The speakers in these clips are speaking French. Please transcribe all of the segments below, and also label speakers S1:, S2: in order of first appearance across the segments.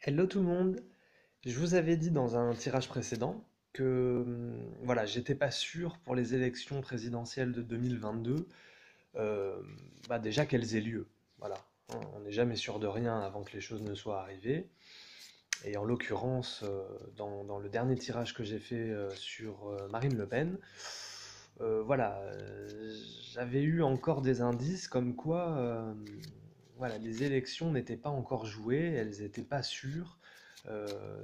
S1: Hello tout le monde, je vous avais dit dans un tirage précédent que voilà, j'étais pas sûr pour les élections présidentielles de 2022, euh, déjà qu'elles aient lieu. Voilà, hein, on n'est jamais sûr de rien avant que les choses ne soient arrivées. Et en l'occurrence, dans le dernier tirage que j'ai fait sur Marine Le Pen, voilà, j'avais eu encore des indices comme quoi voilà, les élections n'étaient pas encore jouées, elles n'étaient pas sûres,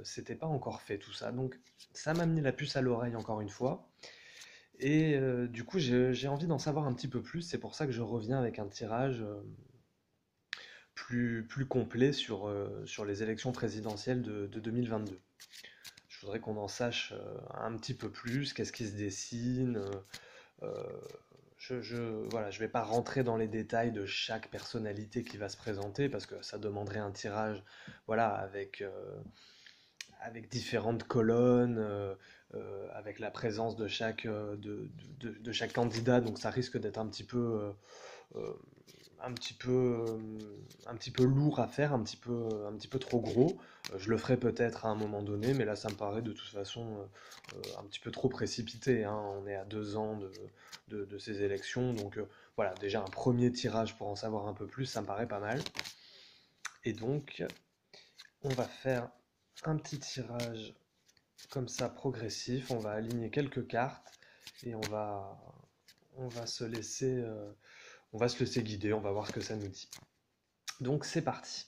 S1: c'était pas encore fait tout ça. Donc ça m'a mis la puce à l'oreille encore une fois. Et du coup, j'ai envie d'en savoir un petit peu plus. C'est pour ça que je reviens avec un tirage plus complet sur les élections présidentielles de 2022. Je voudrais qu'on en sache un petit peu plus, qu'est-ce qui se dessine. Euh, voilà, je vais pas rentrer dans les détails de chaque personnalité qui va se présenter parce que ça demanderait un tirage, voilà, avec différentes colonnes, avec la présence de de chaque candidat, donc ça risque d'être euh, un petit peu, un petit peu lourd à faire, un petit peu trop gros. Je le ferai peut-être à un moment donné, mais là ça me paraît de toute façon un petit peu trop précipité, hein. On est à 2 ans de ces élections, donc voilà, déjà un premier tirage pour en savoir un peu plus, ça me paraît pas mal. Et donc, on va faire un petit tirage comme ça progressif, on va aligner quelques cartes et on va on va se laisser guider, on va voir ce que ça nous dit. Donc c'est parti.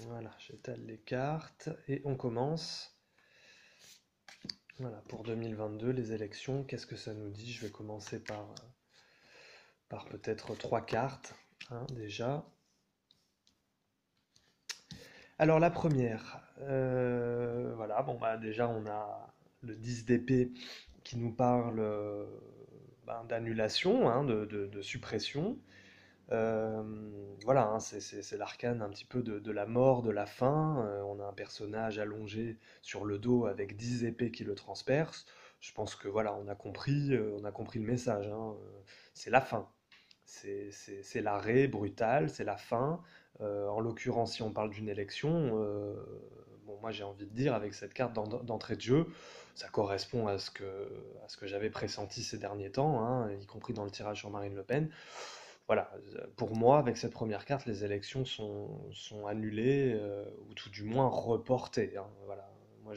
S1: Voilà, j'étale les cartes et on commence. Voilà, pour 2022, les élections, qu'est-ce que ça nous dit? Je vais commencer par peut-être trois cartes, hein, déjà. Alors la première, voilà, bon bah déjà on a le 10 d'épée qui nous parle d'annulation, hein, de suppression. Euh, voilà, hein, c'est l'arcane un petit peu de la mort, de la fin. On a un personnage allongé sur le dos avec 10 épées qui le transpercent. Je pense que voilà, on a compris le message, hein. C'est la fin. C'est l'arrêt brutal, c'est la fin. En l'occurrence, si on parle d'une élection, bon, moi j'ai envie de dire, avec cette carte d'entrée de jeu, ça correspond à ce que j'avais pressenti ces derniers temps, hein, y compris dans le tirage sur Marine Le Pen. Voilà, pour moi, avec cette première carte, les élections sont annulées, ou tout du moins reportées, hein. Voilà. Moi,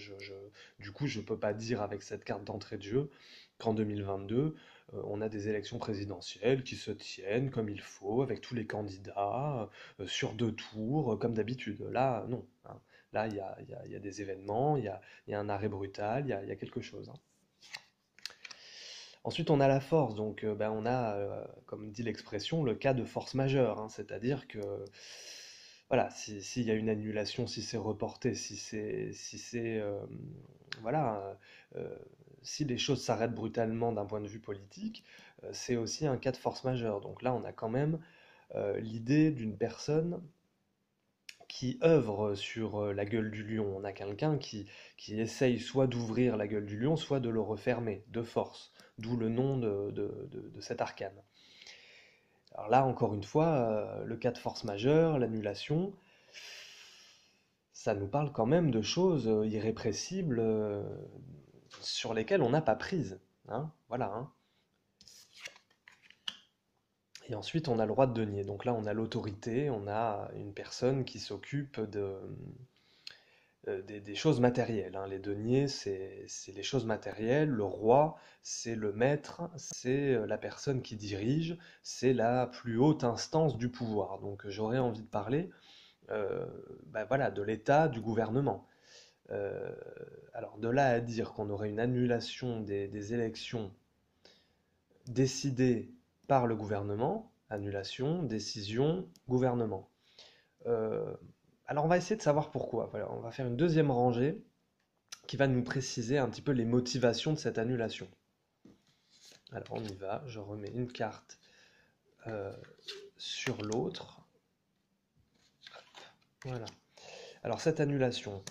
S1: du coup, je ne peux pas dire avec cette carte d'entrée de jeu qu'en 2022, on a des élections présidentielles qui se tiennent comme il faut, avec tous les candidats, sur 2 tours, comme d'habitude. Là, non, hein. Là, il y a des événements, il y a un arrêt brutal, il y a quelque chose, hein. Ensuite, on a la force, donc on a, comme dit l'expression, le cas de force majeure, hein, c'est-à-dire que voilà, s'il y a une annulation, si c'est reporté, si c'est voilà, si les choses s'arrêtent brutalement d'un point de vue politique, c'est aussi un cas de force majeure. Donc là, on a quand même l'idée d'une personne qui œuvre sur la gueule du lion. On a quelqu'un qui essaye soit d'ouvrir la gueule du lion, soit de le refermer de force, d'où le nom de cet arcane. Alors là, encore une fois, le cas de force majeure, l'annulation, ça nous parle quand même de choses irrépressibles sur lesquelles on n'a pas prise, hein, voilà, hein. Et ensuite, on a le roi de denier. Donc là, on a l'autorité, on a une personne qui s'occupe des choses matérielles, hein. Les deniers, c'est les choses matérielles. Le roi, c'est le maître, c'est la personne qui dirige, c'est la plus haute instance du pouvoir. Donc j'aurais envie de parler voilà, de l'État, du gouvernement. Euh, alors de là à dire qu'on aurait une annulation des élections décidées par le gouvernement, annulation, décision, gouvernement. Euh, alors on va essayer de savoir pourquoi. Voilà, on va faire une deuxième rangée qui va nous préciser un petit peu les motivations de cette annulation. Alors on y va, je remets une carte euh, sur l'autre. Voilà. Alors cette annulation,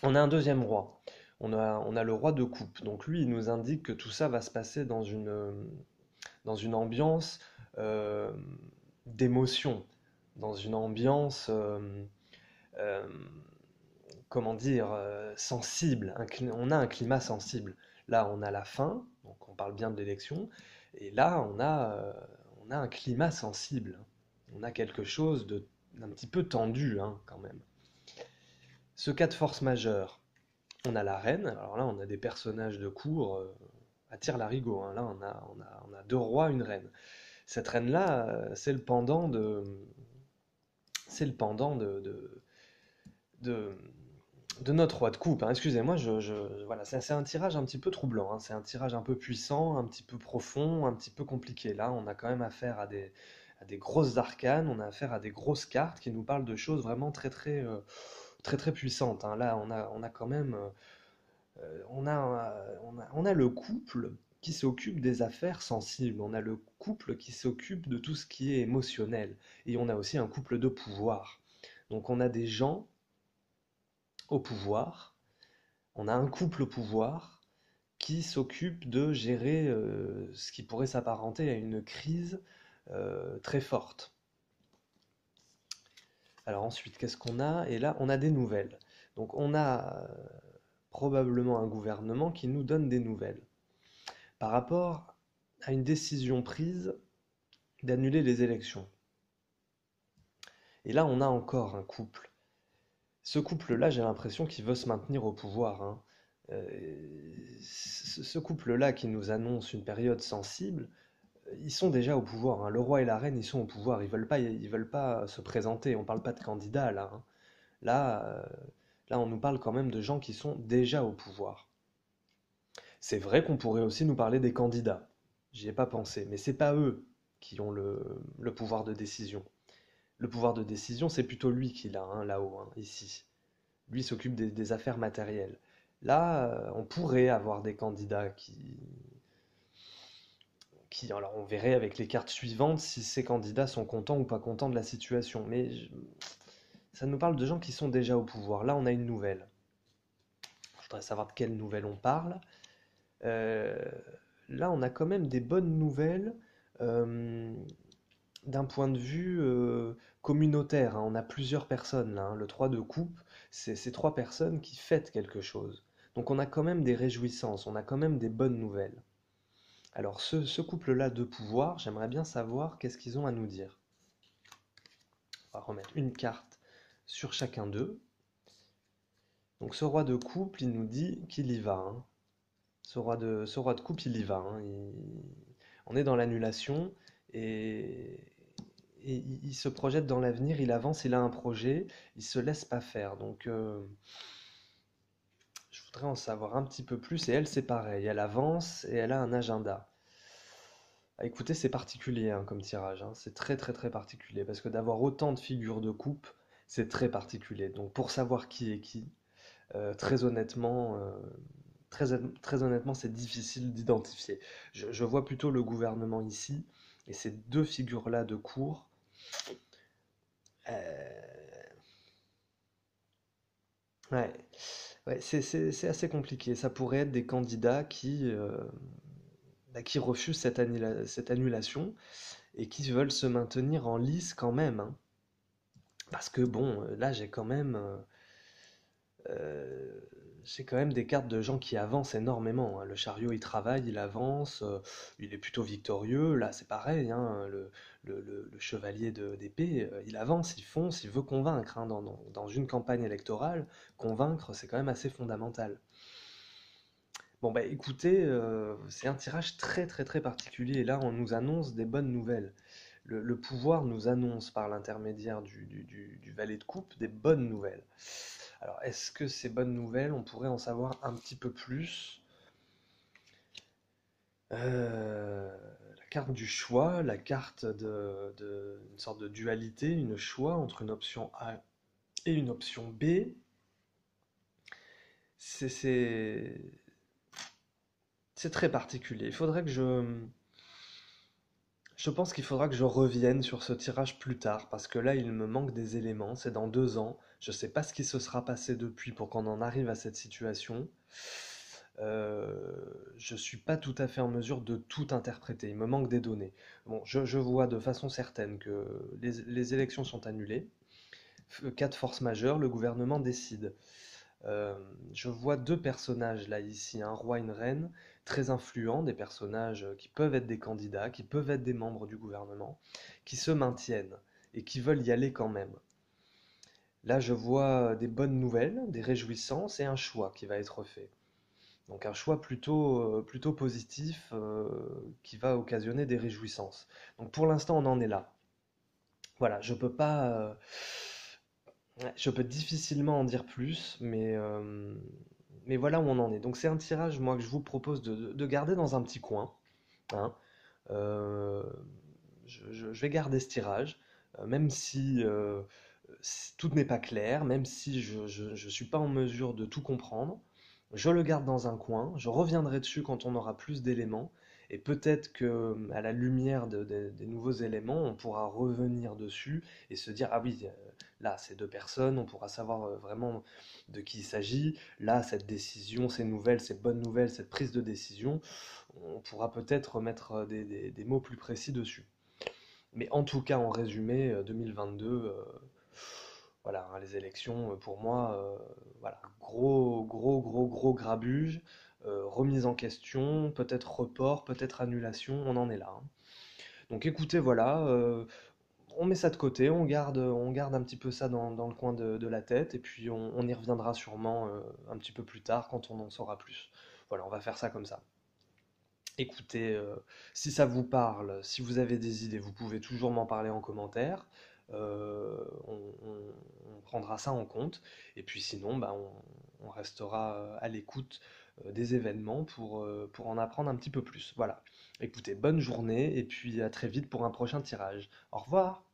S1: on a un deuxième roi. On a le roi de coupe. Donc lui, il nous indique que tout ça va se passer dans une ambiance euh, d'émotion. dans une ambiance, euh, comment dire, sensible. On a un climat sensible. Là, on a la fin, donc on parle bien de l'élection, et là, on a un climat sensible. On a quelque chose d'un petit peu tendu, hein, quand même. Ce cas de force majeure, on a la reine. Alors là, on a des personnages de cour à tire-larigot, hein. Là, on a deux rois, une reine. Cette reine-là, c'est le pendant de, de notre roi de coupe, hein. Excusez-moi, voilà, c'est un tirage un petit peu troublant, hein. C'est un tirage un peu puissant, un petit peu profond, un petit peu compliqué. Là, on a quand même affaire à des grosses arcanes, on a affaire à des grosses cartes qui nous parlent de choses vraiment très très puissantes, hein. Là, on a quand même, on a le couple qui s'occupe des affaires sensibles, on a le couple qui s'occupe de tout ce qui est émotionnel, et on a aussi un couple de pouvoir. Donc on a des gens au pouvoir, on a un couple au pouvoir qui s'occupe de gérer ce qui pourrait s'apparenter à une crise très forte. Alors ensuite, qu'est-ce qu'on a? Et là, on a des nouvelles. Donc on a probablement un gouvernement qui nous donne des nouvelles par rapport à une décision prise d'annuler les élections. Et là, on a encore un couple. Ce couple-là, j'ai l'impression qu'il veut se maintenir au pouvoir, hein. Ce couple-là qui nous annonce une période sensible, ils sont déjà au pouvoir, hein. Le roi et la reine, ils sont au pouvoir. Ils veulent pas se présenter. On parle pas de candidats là, hein. Là, là, on nous parle quand même de gens qui sont déjà au pouvoir. C'est vrai qu'on pourrait aussi nous parler des candidats. J'y ai pas pensé, mais c'est pas eux qui ont le pouvoir de décision. Le pouvoir de décision, c'est plutôt lui qui l'a, hein, là-haut, hein, ici. Lui s'occupe des affaires matérielles. Là, on pourrait avoir des candidats alors on verrait avec les cartes suivantes si ces candidats sont contents ou pas contents de la situation. Mais ça nous parle de gens qui sont déjà au pouvoir. Là, on a une nouvelle. Je voudrais savoir de quelle nouvelle on parle. Euh, Là, on a quand même des bonnes nouvelles euh, d'un point de vue communautaire, hein. On a plusieurs personnes là, hein. Le 3 de coupe, c'est ces trois personnes qui fêtent quelque chose. Donc on a quand même des réjouissances, on a quand même des bonnes nouvelles. Alors ce couple-là de pouvoir, j'aimerais bien savoir qu'est-ce qu'ils ont à nous dire. On va remettre une carte sur chacun d'eux. Donc ce roi de couple, il nous dit qu'il y va, hein. Ce roi de couple, il y va, hein. On est dans l'annulation et, il se projette dans l'avenir, il avance, il a un projet, il se laisse pas faire. Donc je voudrais en savoir un petit peu plus. Et elle, c'est pareil, elle avance et elle a un agenda. Ah, écoutez, c'est particulier, hein, comme tirage, hein. C'est très très très particulier parce que d'avoir autant de figures de coupe, c'est très particulier. Donc pour savoir qui est qui, très honnêtement, très, très honnêtement, c'est difficile d'identifier. Je vois plutôt le gouvernement ici et ces deux figures-là de cour. euh, ouais, ouais, c'est assez compliqué. Ça pourrait être des candidats qui refusent cette annulation et qui veulent se maintenir en lice quand même, hein. Parce que bon, là euh, j'ai quand même des cartes de gens qui avancent énormément, hein. Le chariot il travaille, il avance, il est plutôt victorieux. Là c'est pareil, hein, le chevalier d'épée, il avance, il fonce, il veut convaincre, hein, dans une campagne électorale. Convaincre c'est quand même assez fondamental. Bon bah écoutez, c'est un tirage très très très particulier. Et là, on nous annonce des bonnes nouvelles. Le pouvoir nous annonce par l'intermédiaire du valet de coupe des bonnes nouvelles. Alors, est-ce que ces bonnes nouvelles, on pourrait en savoir un petit peu plus? La carte du choix, la carte une sorte de dualité, une choix entre une option A et une option B. C'est c'est- c'est très particulier. Je pense qu'il faudra que je revienne sur ce tirage plus tard, parce que là, il me manque des éléments. C'est dans 2 ans. Je ne sais pas ce qui se sera passé depuis pour qu'on en arrive à cette situation. je suis pas tout à fait en mesure de tout interpréter. Il me manque des données. Bon, je vois de façon certaine que les élections sont annulées. Cas de force majeure, le gouvernement décide. Euh, je vois deux personnages là ici, un roi et une reine, très influents, des personnages qui peuvent être des candidats, qui peuvent être des membres du gouvernement, qui se maintiennent et qui veulent y aller quand même. Là, je vois des bonnes nouvelles, des réjouissances et un choix qui va être fait. Donc un choix plutôt positif qui va occasionner des réjouissances. Donc pour l'instant, on en est là. Voilà, je peux pas, ouais, je peux difficilement en dire plus, mais voilà où on en est. Donc c'est un tirage, moi, que je vous propose de garder dans un petit coin, hein. Euh, je vais garder ce tirage, même si tout n'est pas clair, même si je suis pas en mesure de tout comprendre. Je le garde dans un coin, je reviendrai dessus quand on aura plus d'éléments, et peut-être que à la lumière des nouveaux éléments, on pourra revenir dessus et se dire, ah oui, là, ces deux personnes, on pourra savoir vraiment de qui il s'agit. Là, cette décision, ces nouvelles, ces bonnes nouvelles, cette prise de décision, on pourra peut-être mettre des mots plus précis dessus. Mais en tout cas, en résumé, 2022, voilà, hein, les élections, pour moi, voilà, gros grabuge, remise en question, peut-être report, peut-être annulation, on en est là, hein. Donc écoutez, voilà, on met ça de côté, on garde un petit peu ça dans le coin de la tête, et puis on y reviendra sûrement un petit peu plus tard quand on en saura plus. Voilà, on va faire ça comme ça. Écoutez, si ça vous parle, si vous avez des idées, vous pouvez toujours m'en parler en commentaire. On prendra ça en compte. Et puis sinon, bah, on restera à l'écoute des événements pour en apprendre un petit peu plus. Voilà. Écoutez, bonne journée et puis à très vite pour un prochain tirage. Au revoir!